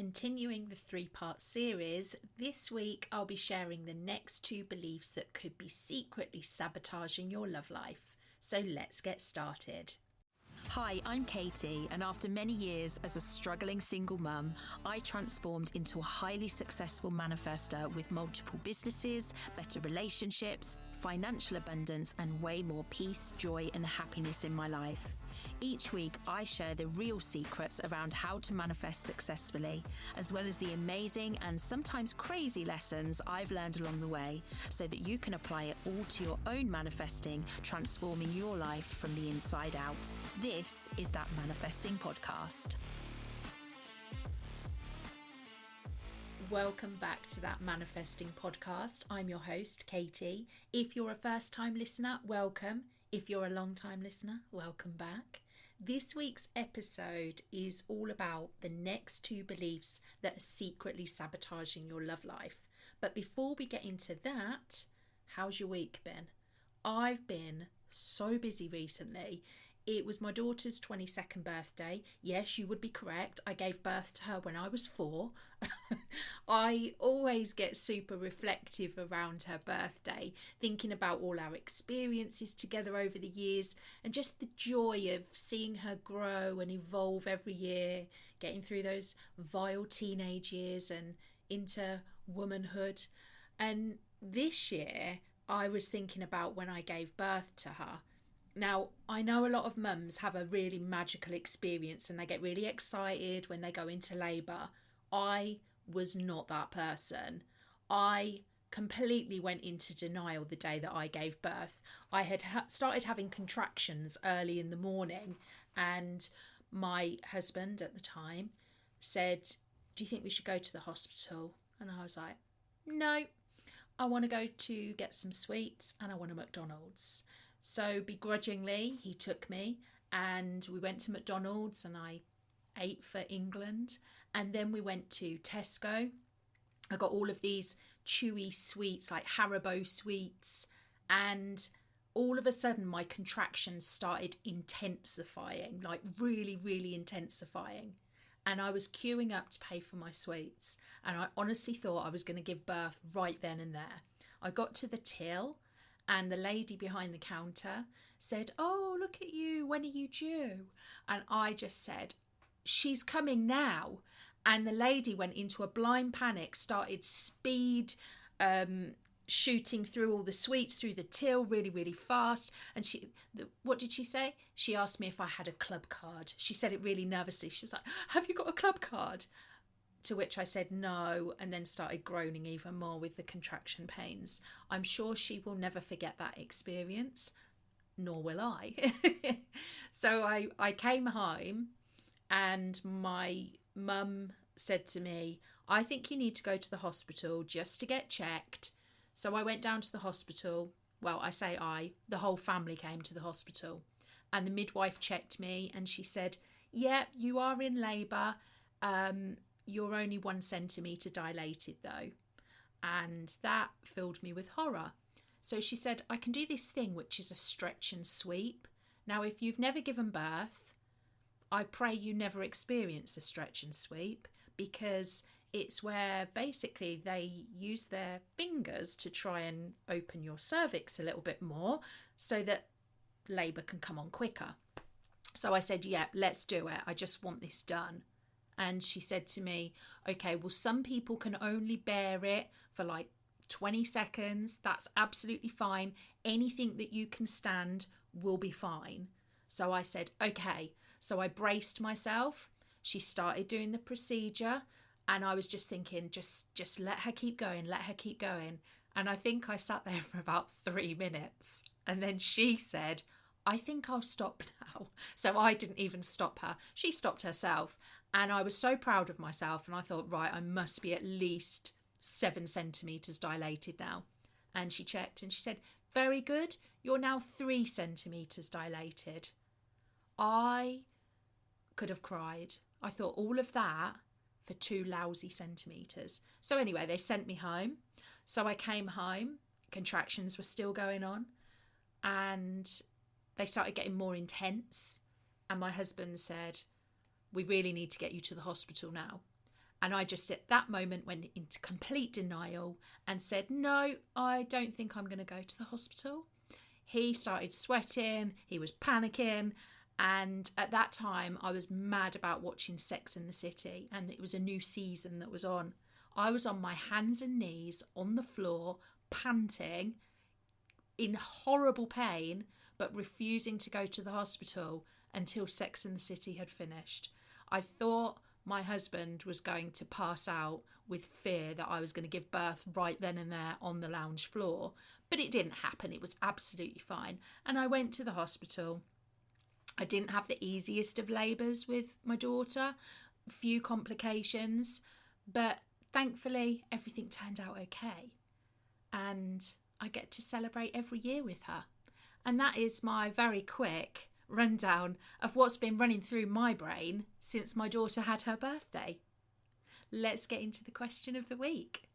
Continuing the 3-part series, this week I'll be sharing the next 2 beliefs that could be secretly sabotaging your love life. So let's get started. Hi, I'm Katie, and after many years as a struggling single mum, I transformed into a highly successful manifester with multiple businesses, better relationships, financial abundance, and way more peace, joy, and happiness in my life. Each week, I share the real secrets around how to manifest successfully, as well as the amazing and sometimes crazy lessons I've learned along the way, so that you can apply it all to your own manifesting, transforming your life from the inside out. This is That Manifesting Podcast. Welcome back to That Manifesting Podcast. I'm your host, Katie. If you're a first-time listener, welcome. If you're a long-time listener, welcome back. This week's episode is all about the next 2 beliefs that are secretly sabotaging your love life. But before we get into that, how's your week been? I've been so busy recently. It was my daughter's 22nd birthday. Yes, you would be correct. I gave birth to her when I was 4. I always get super reflective around her birthday, thinking about all our experiences together over the years and just the joy of seeing her grow and evolve every year, getting through those vile teenage years and into womanhood. And this year, I was thinking about when I gave birth to her. Now, I know a lot of mums have a really magical experience and they get really excited when they go into labour. I was not that person. I completely went into denial the day that I gave birth. I had started having contractions early in the morning, and my husband at the time said, "Do you think we should go to the hospital?" And I was like, "No, I want to go to get some sweets and I want a McDonald's." So begrudgingly, he took me and we went to McDonald's and I ate for England. And then we went to Tesco. I got all of these chewy sweets like Haribo sweets. And all of a sudden, my contractions started intensifying, like really, really intensifying. And I was queuing up to pay for my sweets. And I honestly thought I was going to give birth right then and there. I got to the till. And the lady behind the counter said, "Oh, look at you. When are you due?" And I just said, "She's coming now." And the lady went into a blind panic, started shooting through all the sweets through the till really, really fast. And what did she say? She asked me if I had a club card. She said it really nervously. She was like, "Have you got a club card?" To which I said no, and then started groaning even more with the contraction pains. I'm sure she will never forget that experience, nor will I. So I came home and my mum said to me, "I think you need to go to the hospital just to get checked." So I went down to the hospital. Well, I say the whole family came to the hospital. And the midwife checked me and she said, "Yeah, you are in labour. You're only 1 centimetre dilated though." And that filled me with horror. So she said, "I can do this thing which is a stretch and sweep. Now, if you've never given birth, I pray you never experience a stretch and sweep, because it's where basically they use their fingers to try and open your cervix a little bit more so that labour can come on quicker." So I said, "Yeah, let's do it. I just want this done." And she said to me, "Okay, well, some people can only bear it for like 20 seconds. That's absolutely fine. Anything that you can stand will be fine." So I said, "Okay." So I braced myself. She started doing the procedure. And I was just thinking, just let her keep going, let her keep going. And I think I sat there for about 3 minutes. And then she said, "I think I'll stop now." So I didn't even stop her. She stopped herself. And I was so proud of myself. And I thought, right, I must be at least 7 centimetres dilated now. And she checked and she said, "Very good. You're now 3 centimetres dilated." I could have cried. I thought, all of that for 2 lousy centimetres. So anyway, they sent me home. So I came home. Contractions were still going on. And they started getting more intense. And my husband said, "We really need to get you to the hospital now." And I just at that moment went into complete denial and said, no, I don't think I'm going to go to the hospital. He started sweating, he was panicking. And at that time, I was mad about watching Sex and the City, and it was a new season that was on. I was on my hands and knees on the floor, panting, in horrible pain, but refusing to go to the hospital until Sex and the City had finished. I thought my husband was going to pass out with fear that I was going to give birth right then and there on the lounge floor, but it didn't happen. It was absolutely fine. And I went to the hospital. I didn't have the easiest of labours with my daughter, few complications, but thankfully everything turned out okay. And I get to celebrate every year with her. And that is my very quick rundown of what's been running through my brain since my daughter had her birthday. Let's get into the question of the week.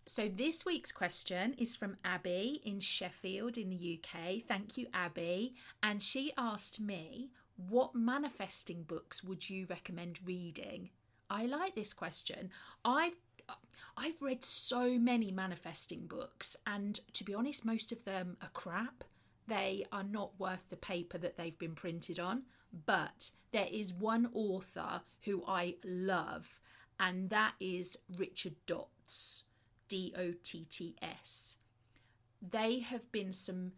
So this week's question is from Abby in Sheffield in the UK. Thank you, Abby. And she asked me, what manifesting books would you recommend reading? I like this question. I've read so many manifesting books, and to be honest, most of them are crap. They are not worth the paper that they've been printed on. But there is one author who I love, and that is Richard Dotts. Dotts. They have been some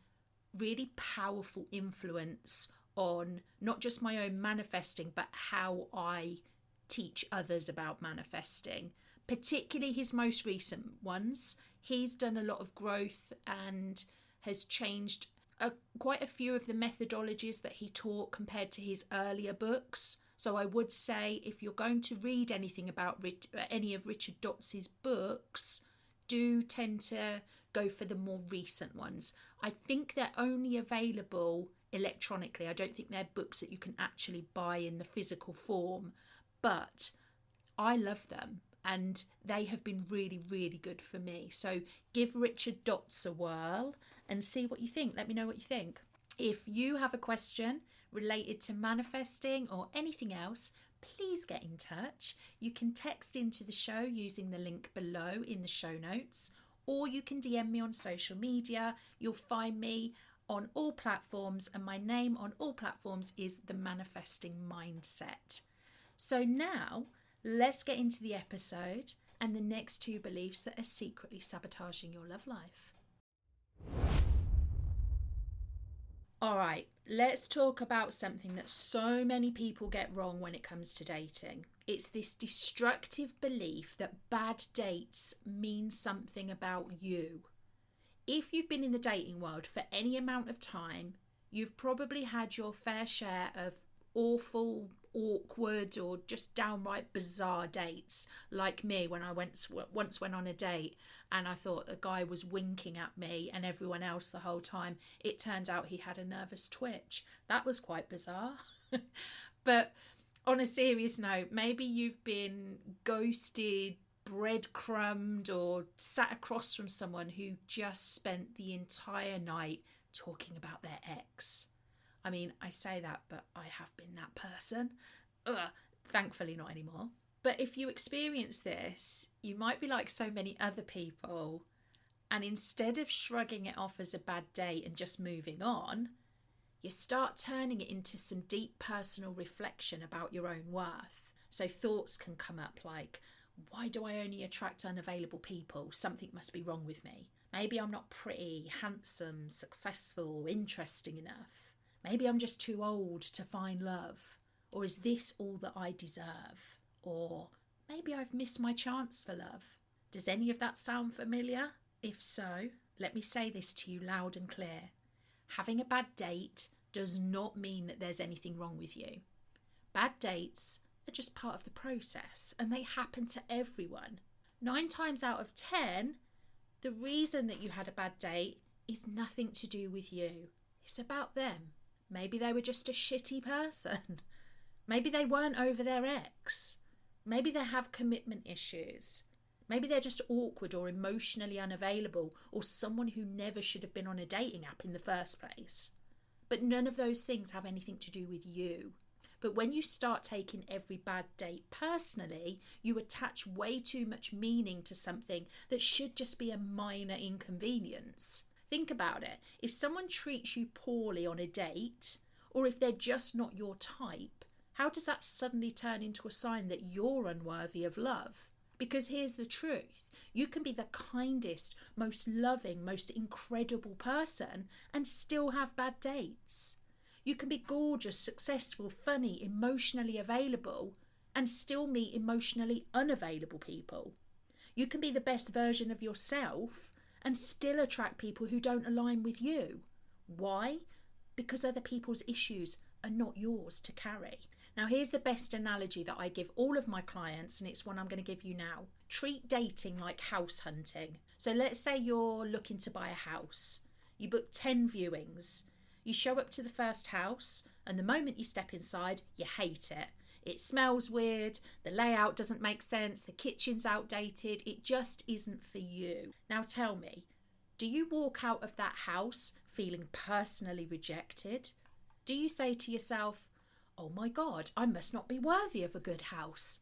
really powerful influence on not just my own manifesting, but how I teach others about manifesting, particularly his most recent ones. He's done a lot of growth and has changed quite a few of the methodologies that he taught compared to his earlier books. So I would say if you're going to read anything about any of Richard Dotts's books, do tend to go for the more recent ones. I think they're only available electronically. I don't think they're books that you can actually buy in the physical form, but I love them and they have been really, really good for me. So give Richard Dotts a whirl and see what you think. Let me know what you think. If you have a question related to manifesting or anything else, please get in touch. You can text into the show using the link below in the show notes, or you can DM me on social media. You'll find me on all platforms, and my name on all platforms is The Manifesting Mindset. So now let's get into the episode and the next 2 beliefs that are secretly sabotaging your love life. All right, let's talk about something that so many people get wrong when it comes to dating. It's this destructive belief that bad dates mean something about you. If you've been in the dating world for any amount of time, you've probably had your fair share of awful, awkward, or just downright bizarre dates. Like me, when I once went on a date and I thought the guy was winking at me and everyone else the whole time. It turns out he had a nervous twitch. That was quite bizarre. But on a serious note, maybe you've been ghosted, breadcrumbed, or sat across from someone who just spent the entire night talking about their ex. I mean, I say that, but I have been that person. Thankfully not anymore. But if you experience this, you might be like so many other people, and instead of shrugging it off as a bad date and just moving on, you start turning it into some deep personal reflection about your own worth. So thoughts can come up like, why do I only attract unavailable people? Something must be wrong with me. Maybe I'm not pretty, handsome, successful, interesting enough. Maybe I'm just too old to find love. Or is this all that I deserve? Or maybe I've missed my chance for love. Does any of that sound familiar? If so, let me say this to you loud and clear. Having a bad date does not mean that there's anything wrong with you. Bad dates are just part of the process, and they happen to everyone. 9 times out of 10, the reason that you had a bad date is nothing to do with you. It's about them. Maybe they were just a shitty person. Maybe they weren't over their ex. Maybe they have commitment issues. Maybe they're just awkward or emotionally unavailable, or someone who never should have been on a dating app in the first place. But none of those things have anything to do with you. But when you start taking every bad date personally, you attach way too much meaning to something that should just be a minor inconvenience. Think about it. If someone treats you poorly on a date, or if they're just not your type, how does that suddenly turn into a sign that you're unworthy of love? Because here's the truth. You can be the kindest, most loving, most incredible person and still have bad dates. You can be gorgeous, successful, funny, emotionally available and still meet emotionally unavailable people. You can be the best version of yourself and still attract people who don't align with you. Why? Because other people's issues are not yours to carry. Now, here's the best analogy that I give all of my clients, and it's one I'm going to give you now. Treat dating like house hunting. So let's say you're looking to buy a house. You book 10 viewings. You show up to the first house, and the moment you step inside, you hate it. It smells weird, the layout doesn't make sense, the kitchen's outdated, it just isn't for you. Now tell me, do you walk out of that house feeling personally rejected? Do you say to yourself, oh my God, I must not be worthy of a good house.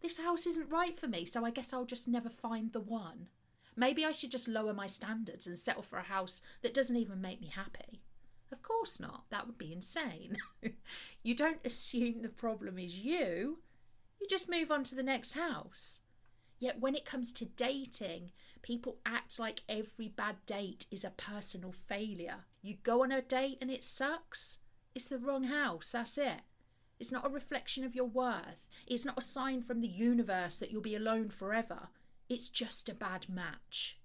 This house isn't right for me, so I guess I'll just never find the one. Maybe I should just lower my standards and settle for a house that doesn't even make me happy. Of course not. That would be insane. You don't assume the problem is you just move on to the next house. Yet when it comes to dating, people act like every bad date is a personal failure. You go on a date and it sucks. It's the wrong house, that's it. It's not a reflection of your worth. It's not a sign from the universe that you'll be alone forever. It's just a bad match.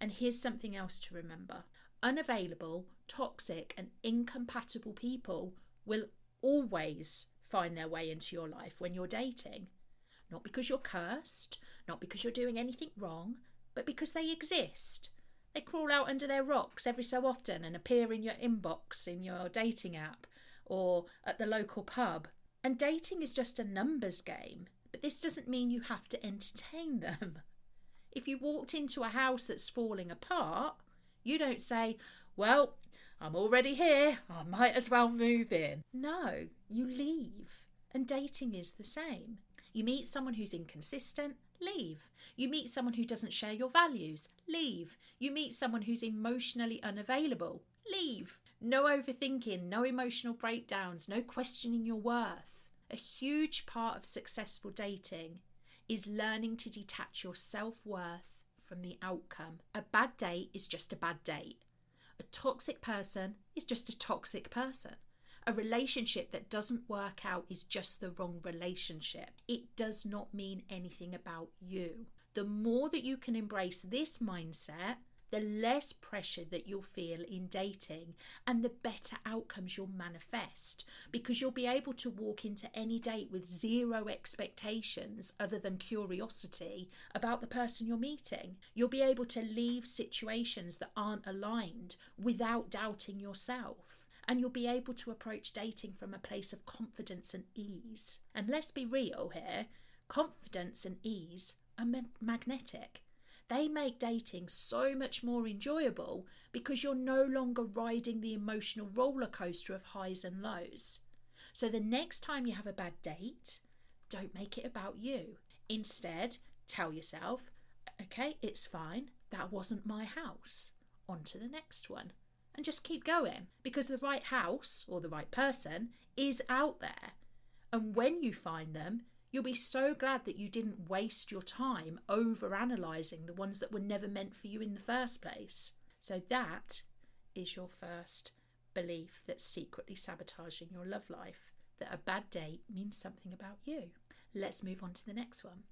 And here's something else to remember. Unavailable, toxic and incompatible people will always find their way into your life when you're dating. Not because you're cursed, not because you're doing anything wrong, but because they exist. They crawl out under their rocks every so often and appear in your inbox in your dating app or at the local pub. And dating is just a numbers game, but this doesn't mean you have to entertain them. If you walked into a house that's falling apart, you don't say, well, I'm already here, I might as well move in. No, you leave. And dating is the same. You meet someone who's inconsistent, leave. You meet someone who doesn't share your values, leave. You meet someone who's emotionally unavailable, leave. No overthinking, no emotional breakdowns, no questioning your worth. A huge part of successful dating is learning to detach your self-worth from the outcome. A bad date is just a bad date. A toxic person is just a toxic person. A relationship that doesn't work out is just the wrong relationship. It does not mean anything about you. The more that you can embrace this mindset, the less pressure that you'll feel in dating and the better outcomes you'll manifest, because you'll be able to walk into any date with zero expectations other than curiosity about the person you're meeting. You'll be able to leave situations that aren't aligned without doubting yourself. And you'll be able to approach dating from a place of confidence and ease. And let's be real here, confidence and ease are magnetic. They make dating so much more enjoyable because you're no longer riding the emotional roller coaster of highs and lows. So the next time you have a bad date, don't make it about you. Instead, tell yourself, okay, it's fine, that wasn't my house. On to the next one. And just keep going, because the right house or the right person is out there. And when you find them, you'll be so glad that you didn't waste your time over-analysing the ones that were never meant for you in the first place. So that is your first belief that's secretly sabotaging your love life, that a bad date means something about you. Let's move on to the next one.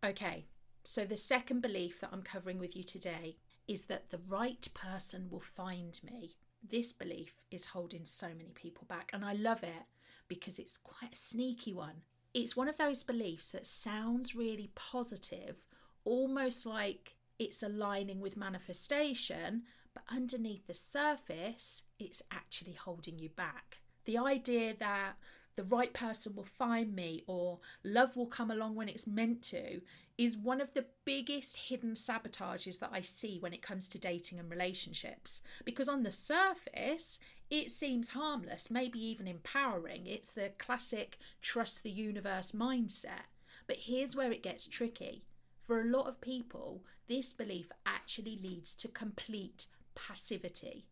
Okay, so the second belief that I'm covering with you today is that the right person will find me. This belief is holding so many people back, and I love it because it's quite a sneaky one. It's one of those beliefs that sounds really positive, almost like it's aligning with manifestation, but underneath the surface, it's actually holding you back. The idea that the right person will find me or love will come along when it's meant to is one of the biggest hidden sabotages that I see when it comes to dating and relationships. Because on the surface, It seems harmless, maybe even empowering. It's the classic trust the universe mindset. But here's where it gets tricky. For a lot of people, this belief actually leads to complete passivity.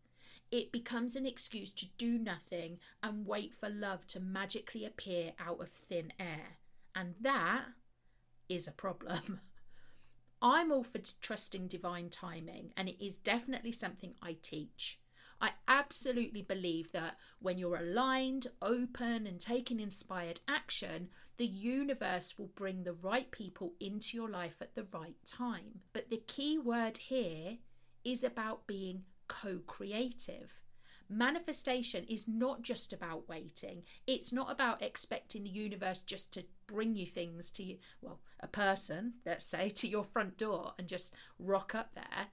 It becomes an excuse to do nothing and wait for love to magically appear out of thin air. And that is a problem. I'm all for trusting divine timing, and it is definitely something I teach. I absolutely believe that when you're aligned, open, and taking inspired action, the universe will bring the right people into your life at the right time. But the key word here is about being co-creative. Manifestation is not just about waiting. It's not about expecting the universe just to bring you things to you, well, a person, let's say, to your front door and just rock up there.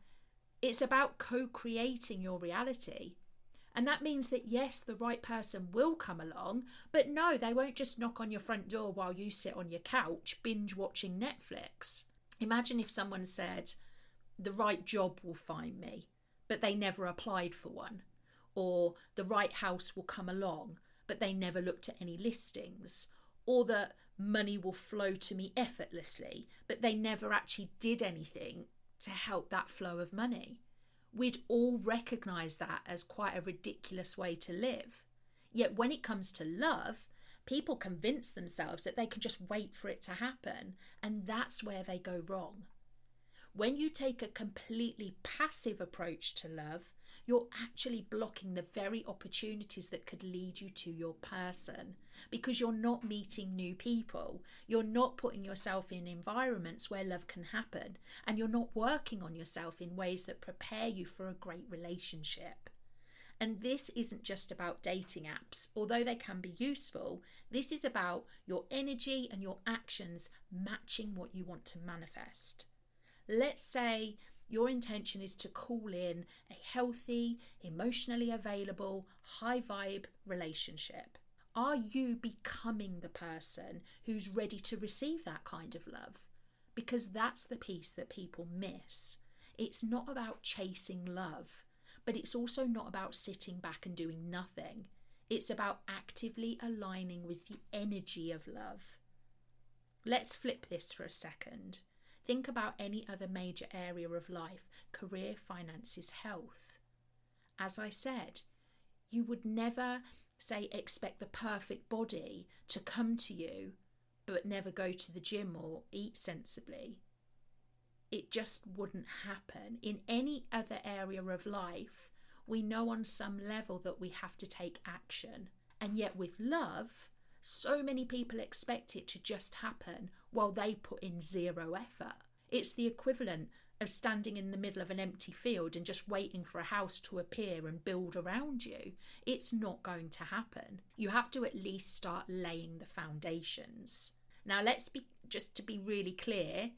It's about co-creating your reality. And that means that yes, the right person will come along, but no, they won't just knock on your front door while you sit on your couch binge watching Netflix. Imagine if someone said, the right job will find me, but they never applied for one. Or the right house will come along, but they never looked at any listings. Or that money will flow to me effortlessly, but they never actually did anything to help that flow of money. We'd all recognise that as quite a ridiculous way to live. Yet when it comes to love, people convince themselves that they can just wait for it to happen, and that's where they go wrong. When you take a completely passive approach to love, you're actually blocking the very opportunities that could lead you to your person, because you're not meeting new people. You're not putting yourself in environments where love can happen, and you're not working on yourself in ways that prepare you for a great relationship. And this isn't just about dating apps, although they can be useful. This is about your energy and your actions matching what you want to manifest. Let's say your intention is to call in a healthy, emotionally available, high vibe relationship. Are you becoming the person who's ready to receive that kind of love? Because that's the piece that people miss. It's not about chasing love, but it's also not about sitting back and doing nothing. It's about actively aligning with the energy of love. Let's flip this for a second. Think about any other major area of life: career, finances, health. As I said, you would never say expect the perfect body to come to you, but never go to the gym or eat sensibly. It just wouldn't happen. In any other area of life, we know on some level that we have to take action. And yet with love, so many people expect it to just happen while they put in zero effort. It's the equivalent of standing in the middle of an empty field and just waiting for a house to appear and build around you. It's not going to happen. You have to at least start laying the foundations. Now just to be really clear,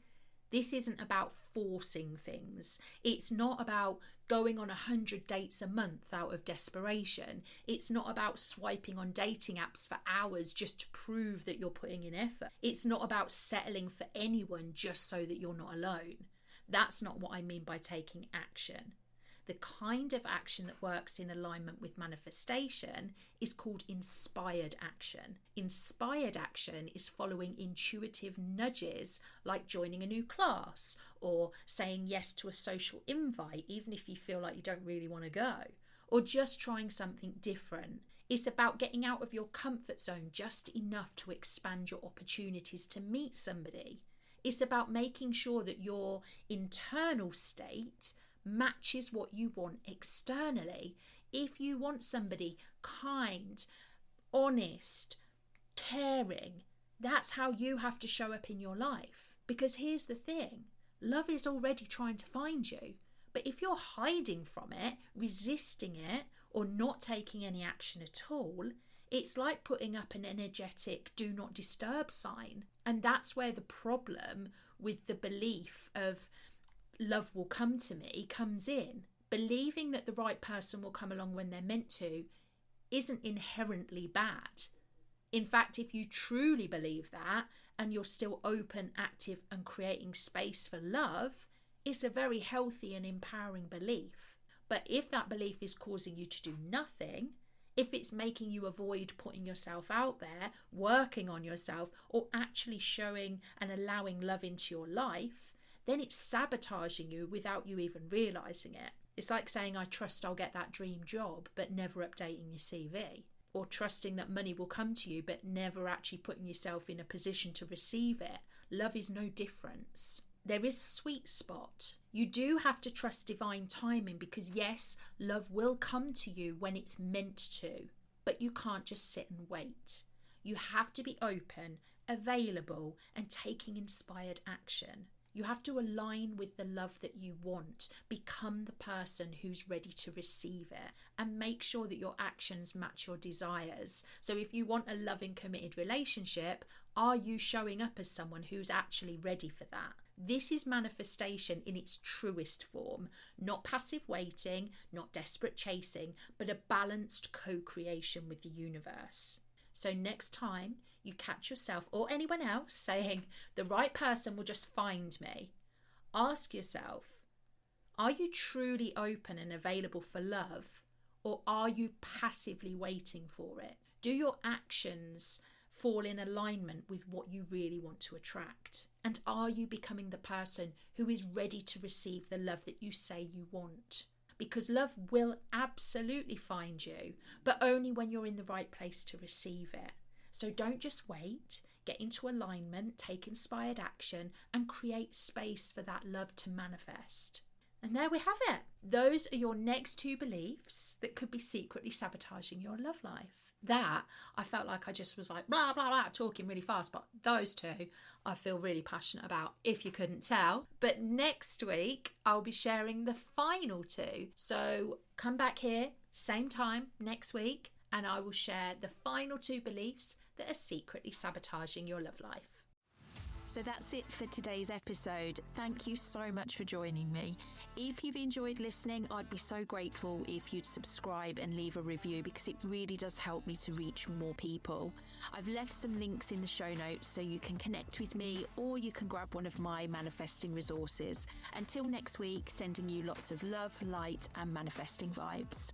this isn't about forcing things. It's not about going on 100 dates a month out of desperation. It's not about swiping on dating apps for hours just to prove that you're putting in effort. It's not about settling for anyone just so that you're not alone. That's not what I mean by taking action. The kind of action that works in alignment with manifestation is called inspired action. Inspired action is following intuitive nudges like joining a new class or saying yes to a social invite even if you feel like you don't really want to go, or just trying something different. It's about getting out of your comfort zone just enough to expand your opportunities to meet somebody. It's about making sure that your internal state matches what you want externally. If you want somebody kind, honest, caring, that's how you have to show up in your life. Because here's the thing, love is already trying to find you. But if you're hiding from it, resisting it, or not taking any action at all, it's like putting up an energetic do not disturb sign. And that's where the problem with the belief of love will come to me comes in. Believing that the right person will come along when they're meant to isn't inherently bad. In fact, if you truly believe that and you're still open, active and creating space for love, it's a very healthy and empowering belief. But if that belief is causing you to do nothing, If it's making you avoid putting yourself out there, working on yourself, or actually showing and allowing love into your life, then it's sabotaging you without you even realising it. It's like saying, I trust I'll get that dream job, but never updating your CV. Or trusting that money will come to you, but never actually putting yourself in a position to receive it. Love is no difference. There is a sweet spot. You do have to trust divine timing because yes, love will come to you when it's meant to, but you can't just sit and wait. You have to be open, available, and taking inspired action. You have to align with the love that you want, become the person who's ready to receive it, and make sure that your actions match your desires. So if you want a loving, committed relationship, are you showing up as someone who's actually ready for that? This is manifestation in its truest form, not passive waiting, not desperate chasing, but a balanced co-creation with the universe. So next time you catch yourself or anyone else saying, the right person will just find me, ask yourself, are you truly open and available for love, or are you passively waiting for it? Do your actions fall in alignment with what you really want to attract? And are you becoming the person who is ready to receive the love that you say you want? Because love will absolutely find you, but only when you're in the right place to receive it. So don't just wait, get into alignment, take inspired action, and create space for that love to manifest. And there we have it. Those are your next 2 beliefs that could be secretly sabotaging your love life. That, I felt like I just was like, blah, blah, blah, talking really fast. But those 2, I feel really passionate about, if you couldn't tell. But next week, I'll be sharing the final 2. So come back here, same time next week, and I will share the final 2 beliefs that are secretly sabotaging your love life. So that's it for today's episode. Thank you so much for joining me. If you've enjoyed listening, I'd be so grateful if you'd subscribe and leave a review because it really does help me to reach more people. I've left some links in the show notes so you can connect with me or you can grab one of my manifesting resources. Until next week, sending you lots of love, light and manifesting vibes.